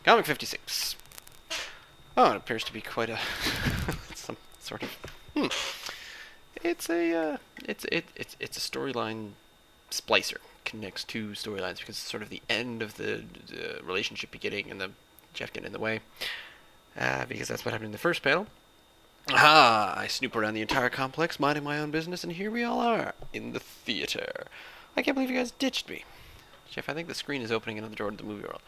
Comic 56. Oh, it appears to be quite a some sort of It's it's a storyline splicer. Connects two storylines because it's sort of the end of the relationship beginning and the Jeff getting in the way. Because that's what happened in the first panel. Ah, I snoop around the entire complex, minding my own business, and here we all are in the theater. I can't believe you guys ditched me. Jeff, I think the screen is opening another door to the movie world.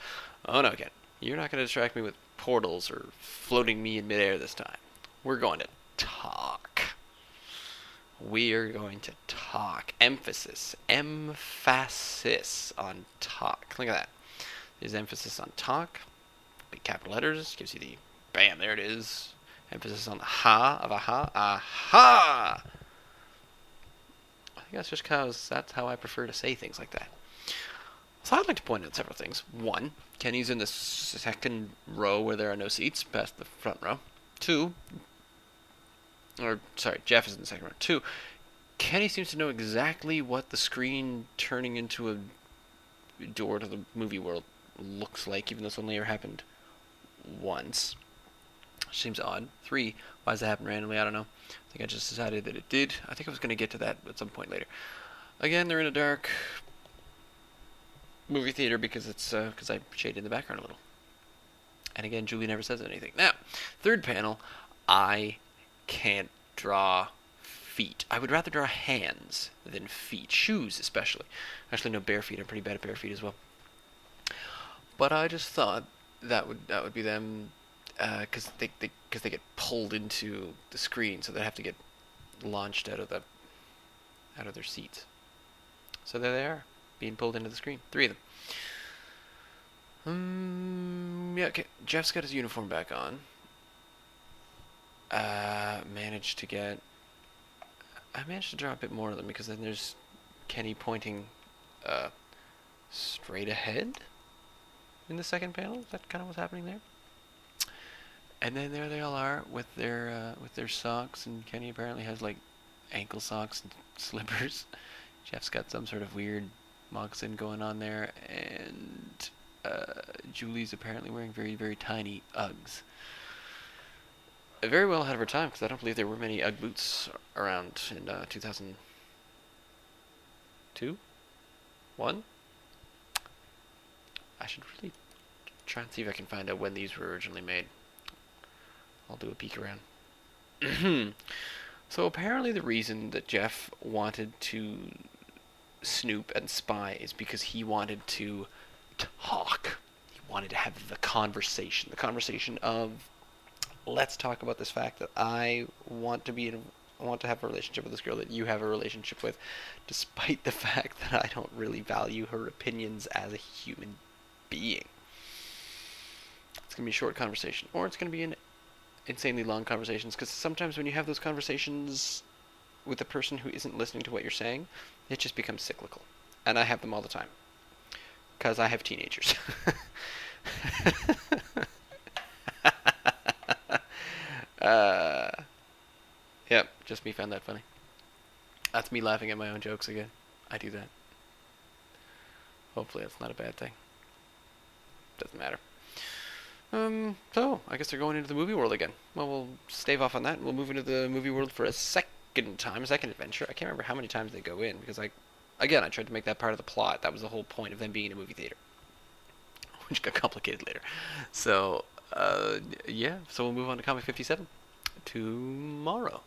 Oh no, Ken. You're not going to distract me with portals or floating me in midair this time. We're going to talk. We're going to talk. Emphasis on talk. Look at that. There's emphasis on talk. Big capital letters. Gives you the bam, there it is. Emphasis on the ha of aha. Aha! I think that's how I prefer to say things like that. So I'd like to point out several things. One, Kenny's in the second row where there are no seats, past the front row. Jeff is in the second row. Two, Kenny seems to know exactly what the screen turning into a door to the movie world looks like, even though it's only ever happened once. Seems odd. Three, why does that happen randomly? I don't know. I think I just decided that it did. I think I was going to get to that at some point later. Again, they're in a dark movie theater because I shaded in the background a little. And again, Julie never says anything. Now, third panel, I can't draw feet. I would rather draw hands than feet. Shoes, especially. Actually, no, bare feet. I'm pretty bad at bare feet as well. But I just thought that would be them, because they get pulled into the screen, so they have to get launched out of their seats. So there they are, being pulled into the screen. Three of them. Yeah, okay. Jeff's got his uniform back on. I managed to draw a bit more of them, because then there's Kenny pointing straight ahead in the second panel. Is that kind of what's happening there? And then there they all are with their socks, and Kenny apparently has like ankle socks and slippers. Jeff's got some sort of weird moccasin going on there, and Julie's apparently wearing very, very tiny Uggs. Very well ahead of her time, because I don't believe there were many Ugg boots around in 2002? 1? I should really try and see if I can find out when these were originally made. I'll do a peek around. So apparently the reason that Jeff wanted to snoop and spy is because he wanted to talk. He wanted to have the conversation. The conversation of, let's talk about this fact that I want to have a relationship with this girl that you have a relationship with, despite the fact that I don't really value her opinions as a human being. It's going to be a short conversation, or it's going to be an insanely long conversations, because sometimes when you have those conversations with a person who isn't listening to what you're saying, it just becomes cyclical. And I have them all the time, because I have teenagers. Yep, just me found that funny. That's me laughing at my own jokes again. I do that. Hopefully that's not a bad thing. Doesn't matter. So, I guess they're going into the movie world again. Well, we'll stave off on that, and we'll move into the movie world for a second adventure. I can't remember how many times they go in, because I tried to make that part of the plot. That was the whole point of them being in a movie theater. Which got complicated later. So, yeah, so we'll move on to Comic 57 tomorrow.